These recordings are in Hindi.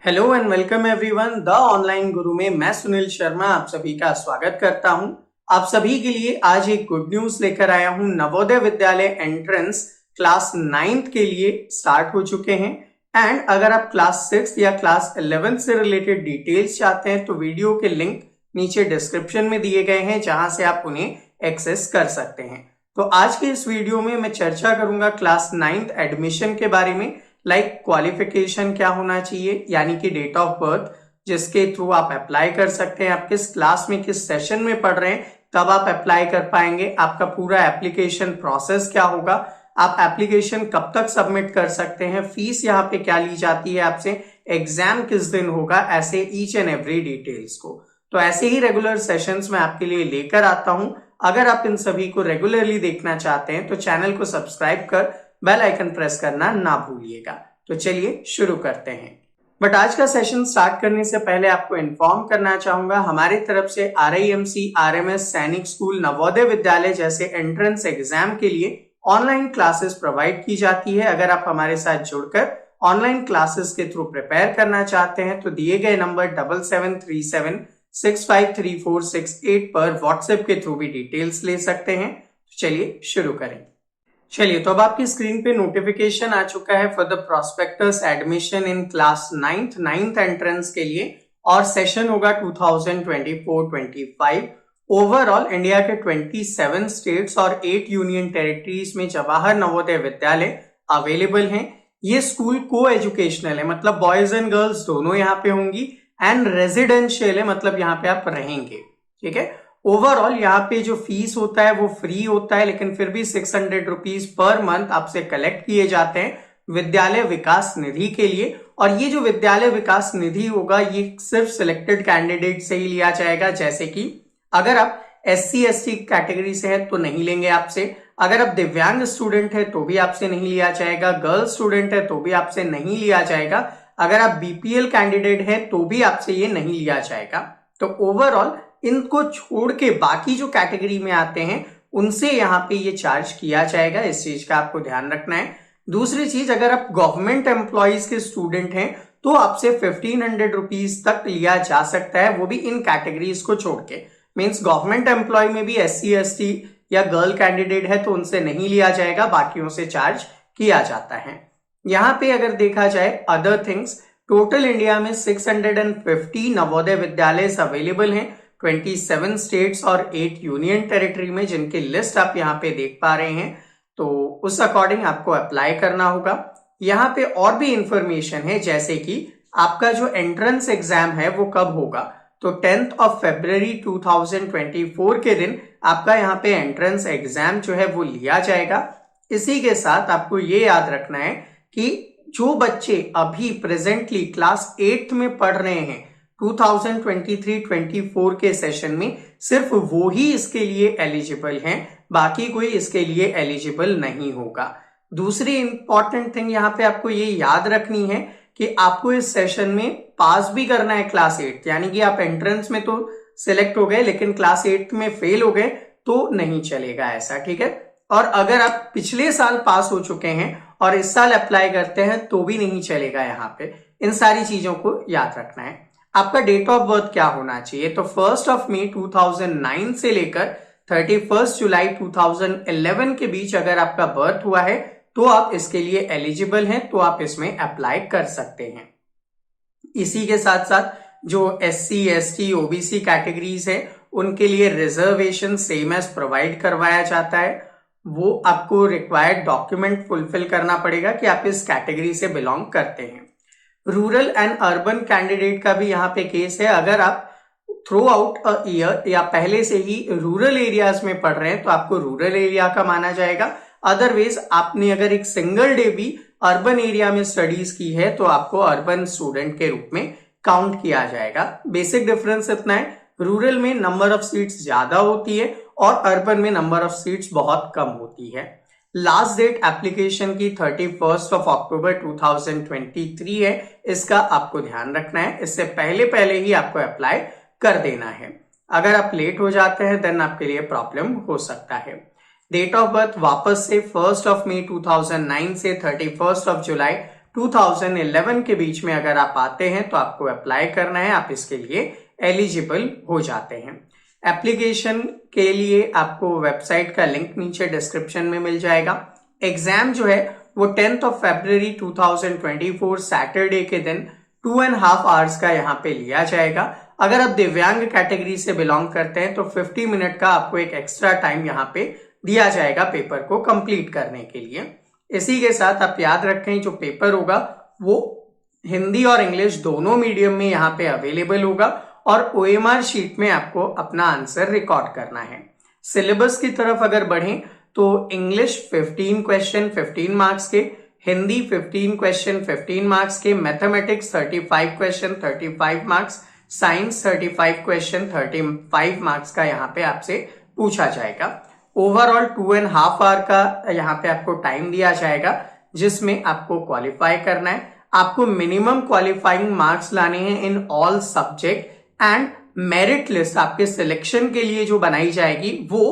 Hello and welcome everyone the online गुरु में मैं सुनील शर्मा आप सभी का स्वागत करता हूं। आप सभी के लिए आज एक गुड न्यूज लेकर आया हूं। Navodaya Vidyalaya entrance class 9th के लिए स्टार्ट हो चुके हैं एंड अगर आप क्लास 6 या क्लास 11 से रिलेटेड डिटेल्स चाहते हैं तो वीडियो के लिंक नीचे डिस्क्रिप्शन में दिए गए हैं जहां से आप उन्हें एक्सेस कर सकते हैं। तो आज के इस वीडियो में मैं चर्चा करूंगा क्लास 9th एडमिशन के बारे में, लाइक क्वालिफिकेशन क्या होना चाहिए यानी कि डेट ऑफ बर्थ जिसके थ्रू आप अप्लाई कर सकते हैं, आप किस क्लास में किस सेशन में पढ़ रहे हैं तब आप अप्लाई कर पाएंगे, आपका पूरा एप्लीकेशन प्रोसेस क्या होगा, आप एप्लीकेशन कब तक सबमिट कर सकते हैं, फीस यहाँ पे क्या ली जाती है आपसे, एग्जाम किस दिन होगा, ऐसे ईच एंड एवरी डिटेल्स को तो ऐसे ही रेगुलर सेशंस में आपके लिए लेकर आता हूं। अगर आप इन सभी को रेगुलरली देखना चाहते हैं तो चैनल को सब्सक्राइब कर बेल आइकन प्रेस करना ना भूलिएगा। तो चलिए शुरू करते हैं। बट आज का सेशन स्टार्ट करने से पहले आपको इन्फॉर्म करना चाहूंगा हमारी तरफ से RIMC RMS सैनिक स्कूल नवोदय विद्यालय जैसे एंट्रेंस एग्जाम के लिए ऑनलाइन क्लासेस प्रोवाइड की जाती है। अगर आप हमारे साथ जुड़कर ऑनलाइन क्लासेस के थ्रू प्रिपेयर करना चाहते हैं तो दिए गए नंबर 7737653468 पर व्हाट्सएप के थ्रू भी डिटेल्स ले सकते हैं। तो चलिए शुरू करें। चलिए तो अब आपकी स्क्रीन पे नोटिफिकेशन आ चुका है for the prospectus admission in class 9th entrance के लिए और सेशन होगा 2024-25। ओवरऑल इंडिया के 27 स्टेट्स और 8 यूनियन टेरिटरीज में जवाहर नवोदय विद्यालय अवेलेबल हैं। ये स्कूल को एजुकेशनल है, मतलब बॉयज एंड गर्ल्स दोनों यहाँ पे होंगी एंड रेजिडेंशियल है, मतलब यहाँ पे आप रहेंगे। ठीक है, ओवरऑल यहाँ पे जो फीस होता है वो फ्री होता है, लेकिन फिर भी 600 रुपीज पर मंथ आपसे कलेक्ट किए जाते हैं विद्यालय विकास निधि के लिए। और ये जो विद्यालय विकास निधि होगा ये सिर्फ सिलेक्टेड कैंडिडेट से ही लिया जाएगा, जैसे कि अगर आप SC ST कैटेगरी से है तो नहीं लेंगे आपसे, अगर आप दिव्यांग स्टूडेंट है तो भी आपसे नहीं लिया जाएगा, गर्ल स्टूडेंट है तो भी आपसे नहीं लिया जाएगा, अगर आप BPL कैंडिडेट है तो भी आपसे ये नहीं लिया जाएगा। तो ओवरऑल इनको छोड़ के बाकी जो कैटेगरी में आते हैं उनसे यहाँ पे ये चार्ज किया जाएगा, इस चीज का आपको ध्यान रखना है। दूसरी चीज, अगर आप गवर्नमेंट एम्प्लॉयज के स्टूडेंट हैं तो आपसे 1500 रुपीज तक लिया जा सकता है, वो भी इन कैटेगरीज को छोड़ के। मीन्स गवर्नमेंट एम्प्लॉय में भी SC ST या गर्ल कैंडिडेट है तो उनसे नहीं लिया जाएगा, बाकियों से चार्ज किया जाता है। यहाँ पे अगर देखा जाए अदर थिंग्स, टोटल इंडिया में 650 नवोदय विद्यालय अवेलेबल हैं 27 स्टेट्स और 8 यूनियन टेरिटरी में, जिनकी लिस्ट आप यहाँ पे देख पा रहे हैं। तो उस अकॉर्डिंग आपको अप्लाई करना होगा। यहाँ पे और भी इंफॉर्मेशन है, जैसे कि आपका जो एंट्रेंस एग्जाम है वो कब होगा, तो 10 फरवरी 2024 के दिन आपका यहाँ पे एंट्रेंस एग्जाम जो है वो लिया जाएगा। इसी के साथ आपको ये याद रखना है कि जो बच्चे अभी प्रेजेंटली क्लास 8th में पढ़ रहे हैं 2023-24 के सेशन में, सिर्फ वो ही इसके लिए एलिजिबल हैं, बाकी कोई इसके लिए एलिजिबल नहीं होगा। दूसरी इंपॉर्टेंट थिंग यहाँ पे आपको ये याद रखनी है कि आपको इस सेशन में पास भी करना है क्लास 8, यानी कि आप एंट्रेंस में तो सिलेक्ट हो गए लेकिन क्लास 8 में फेल हो गए तो नहीं चलेगा ऐसा। ठीक है, और अगर आप पिछले साल पास हो चुके हैं और इस साल अप्लाई करते हैं तो भी नहीं चलेगा। यहाँ पे इन सारी चीजों को याद रखना है। आपका डेट ऑफ बर्थ क्या होना चाहिए, तो 1 मई 2009 से लेकर 31 जुलाई 2011 के बीच अगर आपका बर्थ हुआ है तो आप इसके लिए एलिजिबल हैं, तो आप इसमें अप्लाई कर सकते हैं। इसी के साथ साथ जो SC ST OBC कैटेगरीज है उनके लिए रिजर्वेशन सेम एज प्रोवाइड करवाया जाता है। वो आपको रिक्वायर्ड डॉक्यूमेंट फुलफिल करना पड़ेगा कि आप इस कैटेगरी से बिलोंग करते हैं। रूरल एंड अर्बन कैंडिडेट का भी यहाँ पे केस है, अगर आप थ्रू आउट अ ईयर या पहले से ही रूरल एरियाज में पढ़ रहे हैं तो आपको रूरल एरिया का माना जाएगा। अदरवाइज आपने अगर एक सिंगल डे भी अर्बन एरिया में स्टडीज की है तो आपको अर्बन स्टूडेंट के रूप में काउंट किया जाएगा। बेसिक डिफरेंस इतना है, रूरल में नंबर ऑफ सीट्स ज्यादा होती है और अर्बन में नंबर ऑफ सीट्स बहुत कम होती है। लास्ट डेट एप्लीकेशन की 31 अक्टूबर 2023 है, इसका आपको ध्यान रखना है। इससे पहले ही आपको अप्लाई कर देना है। अगर आप लेट हो जाते हैं देन आपके लिए प्रॉब्लम हो सकता है। डेट ऑफ बर्थ वापस से 1 मई 2009 से 31 जुलाई 2011 के बीच में अगर आप आते हैं तो आपको अप्लाई करना है, आप इसके लिए एलिजिबल हो जाते हैं। एप्लीकेशन के लिए आपको वेबसाइट का लिंक नीचे डिस्क्रिप्शन में मिल जाएगा। एग्जाम जो है वो 10 फरवरी 2024 सैटरडे के दिन 2.5 आवर्स का यहाँ पे लिया जाएगा। अगर आप दिव्यांग कैटेगरी से बिलोंग करते हैं तो 50 मिनट का आपको एक एक्स्ट्रा टाइम यहाँ पे दिया जाएगा पेपर को कंप्लीट करने के लिए। इसी के साथ आप याद रखें जो पेपर होगा वो हिंदी और इंग्लिश दोनों मीडियम में यहाँ पे अवेलेबल होगा और OMR शीट में आपको अपना आंसर रिकॉर्ड करना है। सिलेबस की तरफ अगर बढ़ें तो इंग्लिश 15 क्वेश्चन 15 मार्क्स के, हिंदी 15 क्वेश्चन 15 मार्क्स के, mathematics 35 question 35 marks, science 35 question 35 marks का यहाँ पे आपसे पूछा जाएगा। ओवरऑल 2.5 आवर का यहाँ पे आपको टाइम दिया जाएगा जिसमें आपको क्वालिफाई करना है। आपको मिनिमम क्वालिफाइंग मार्क्स लाने हैं in all subject and merit list आपके सिलेक्शन के लिए जो बनाई जाएगी वो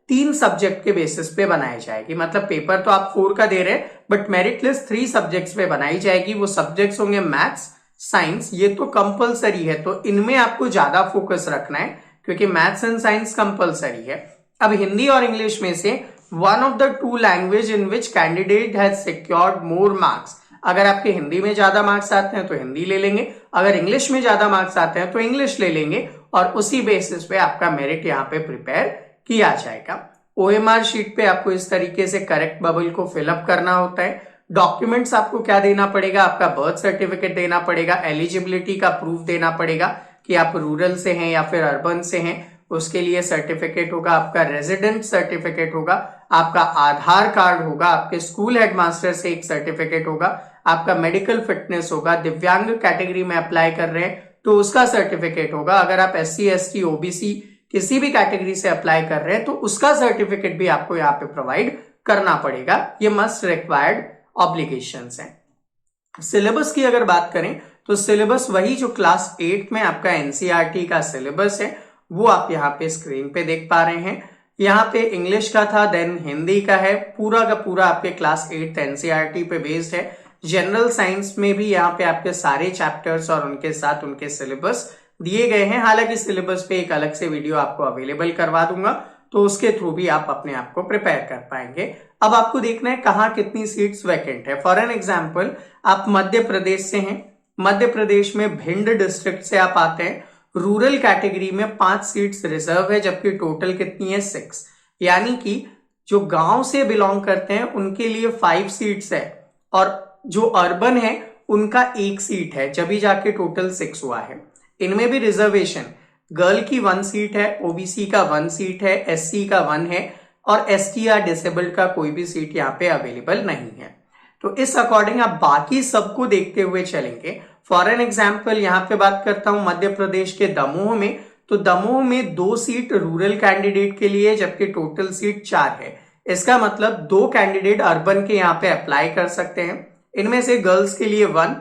3 सब्जेक्ट के बेसिस पे बनाई जाएगी। मतलब पेपर तो आप 4 का दे रहे हैं बट मेरिट लिस्ट 3 सब्जेक्ट्स पे बनाई जाएगी। वो सब्जेक्ट्स होंगे मैथ्स, साइंस, ये तो कंपलसरी है तो इनमें आपको ज्यादा फोकस रखना है क्योंकि मैथ्स एंड साइंस कंपलसरी है। अब हिंदी और इंग्लिश में से one of the 2 language in which candidate has secured more marks, अगर आपके हिंदी में ज्यादा मार्क्स आते हैं तो हिंदी ले लेंगे, अगर इंग्लिश में ज्यादा मार्क्स आते हैं तो इंग्लिश ले लेंगे और उसी बेसिस पे आपका मेरिट यहाँ पे प्रिपेयर किया जाएगा। OMR शीट पे आपको इस तरीके से करेक्ट बबल को फिलअप करना होता है। डॉक्यूमेंट्स आपको क्या देना पड़ेगा, आपका बर्थ सर्टिफिकेट देना पड़ेगा, एलिजिबिलिटी का प्रूफ देना पड़ेगा कि आप रूरल से हैं या फिर अर्बन से हैं, उसके लिए सर्टिफिकेट होगा, आपका रेजिडेंट सर्टिफिकेट होगा, आपका आधार कार्ड होगा, आपके स्कूल हेडमास्टर से एक सर्टिफिकेट होगा, आपका मेडिकल फिटनेस होगा, दिव्यांग कैटेगरी में अप्लाई कर रहे हैं तो उसका सर्टिफिकेट होगा, अगर आप SC ST OBC किसी भी कैटेगरी से अप्लाई कर रहे हैं तो उसका सर्टिफिकेट भी आपको यहाँ पे प्रोवाइड करना पड़ेगा। ये मस्ट रिक्वायर्ड ऑब्लिगेशंस हैं। सिलेबस की अगर बात करें तो सिलेबस वही जो क्लास 8 में आपका NCERT का सिलेबस है वो आप यहाँ पे स्क्रीन पे देख पा रहे हैं। यहाँ पे इंग्लिश का था, देन हिंदी का है, पूरा का पूरा आपके क्लास 8 NCERT पे बेस्ड है। जनरल साइंस में भी यहाँ पे आपके सारे चैप्टर्स और उनके साथ उनके सिलेबस दिए गए हैं। हालांकि सिलेबस पे एक अलग से वीडियो आपको अवेलेबल करवा दूंगा तो उसके थ्रू भी आप अपने आप को प्रिपेयर कर पाएंगे। अब आपको देखना है कहाँ कितनी सीट्स वैकेंट है। फॉर एन एग्जाम्पल आप मध्य प्रदेश से हैं, मध्य प्रदेश में भिंड डिस्ट्रिक्ट से आप आते हैं, रूरल कैटेगरी में 5 सीट्स रिजर्व है जबकि टोटल कितनी है 6, यानी कि जो गांव से बिलोंग करते हैं उनके लिए 5 सीट्स है और जो अर्बन है उनका 1 सीट है, जब ही जाके टोटल 6 हुआ है। इनमें भी रिजर्वेशन, गर्ल की 1 सीट है, OBC का 1 सीट है, SC का 1 है और ST या डिसेबल्ड का कोई भी सीट यहाँ पे अवेलेबल नहीं है। तो इस अकॉर्डिंग आप बाकी सबको देखते हुए चलेंगे। फॉर एन एग्जाम्पल यहाँ पे बात करता हूं मध्य प्रदेश के दमोह में, तो दमोह में 2 सीट रूरल कैंडिडेट के लिए जबकि टोटल सीट 4 है। इसका मतलब 2 कैंडिडेट अर्बन के यहाँ पे अप्लाई कर सकते हैं। इनमें से गर्ल्स के लिए 1,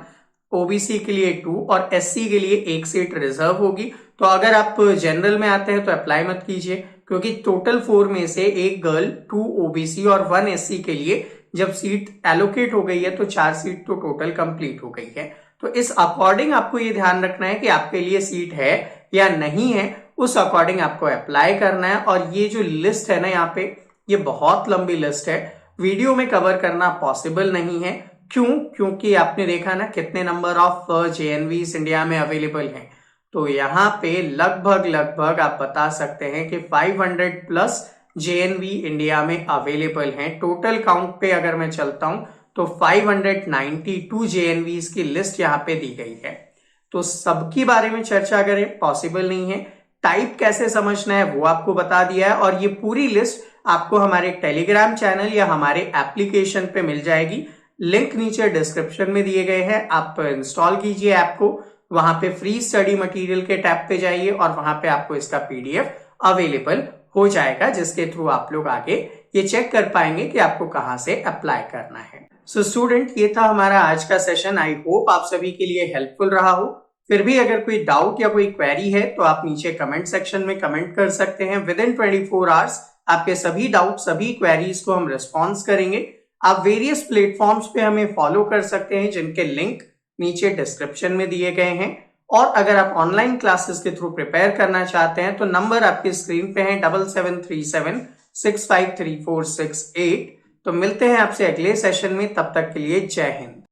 OBC के लिए 2 और SC के लिए 1 सीट रिजर्व होगी। तो अगर आप जनरल में आते हैं तो अप्लाई मत कीजिए क्योंकि टोटल 4 में से 1 गर्ल, 2 OBC और 1 SC के लिए जब सीट एलोकेट हो गई है तो 4 सीट तो टोटल कंप्लीट हो गई है। तो इस अकॉर्डिंग आपको ये ध्यान रखना है कि आपके लिए सीट है या नहीं है, उस अकॉर्डिंग आपको अप्लाई करना है। और ये जो लिस्ट है ना यहाँ पे, ये बहुत लंबी लिस्ट है, वीडियो में कवर करना पॉसिबल नहीं है। क्यों? क्योंकि आपने देखा ना कितने नंबर ऑफ JNVs इंडिया में अवेलेबल हैं। तो यहाँ पे लगभग आप बता सकते हैं कि 500 प्लस JNV इंडिया में अवेलेबल हैं। टोटल काउंट पे अगर मैं चलता हूं तो 592 JNVs की लिस्ट यहाँ पे दी गई है। तो सबकी बारे में चर्चा करें पॉसिबल नहीं है। टाइप कैसे समझना है वो आपको बता दिया है और ये पूरी लिस्ट आपको हमारे टेलीग्राम चैनल या हमारे एप्लीकेशन पे मिल जाएगी। लिंक नीचे डिस्क्रिप्शन में दिए गए हैं, आप इंस्टॉल कीजिए ऐप को, वहां पे फ्री स्टडी मटेरियल के टैब पे जाइए और वहां पे आपको इसका PDF अवेलेबल हो जाएगा जिसके थ्रू आप लोग आगे ये चेक कर पाएंगे कि आपको कहां से अप्लाई करना है। सो स्टूडेंट, ये था हमारा आज का सेशन। आई होप आप सभी के लिए हेल्पफुल रहा हो। फिर भी अगर कोई डाउट या कोई क्वेरी है तो आप नीचे कमेंट सेक्शन में कमेंट कर सकते हैं। विद इन 24 आवर्स आपके सभी डाउट, सभी क्वेरीज को हम रिस्पॉन्स करेंगे। आप वेरियस प्लेटफॉर्म्स पे हमें फॉलो कर सकते हैं, जिनके लिंक नीचे डिस्क्रिप्शन में दिए गए हैं। और अगर आप ऑनलाइन क्लासेस के थ्रू प्रिपेयर करना चाहते हैं तो नंबर आपकी स्क्रीन पे है 7737653468। तो मिलते हैं आपसे अगले सेशन में, तब तक के लिए जय हिंद।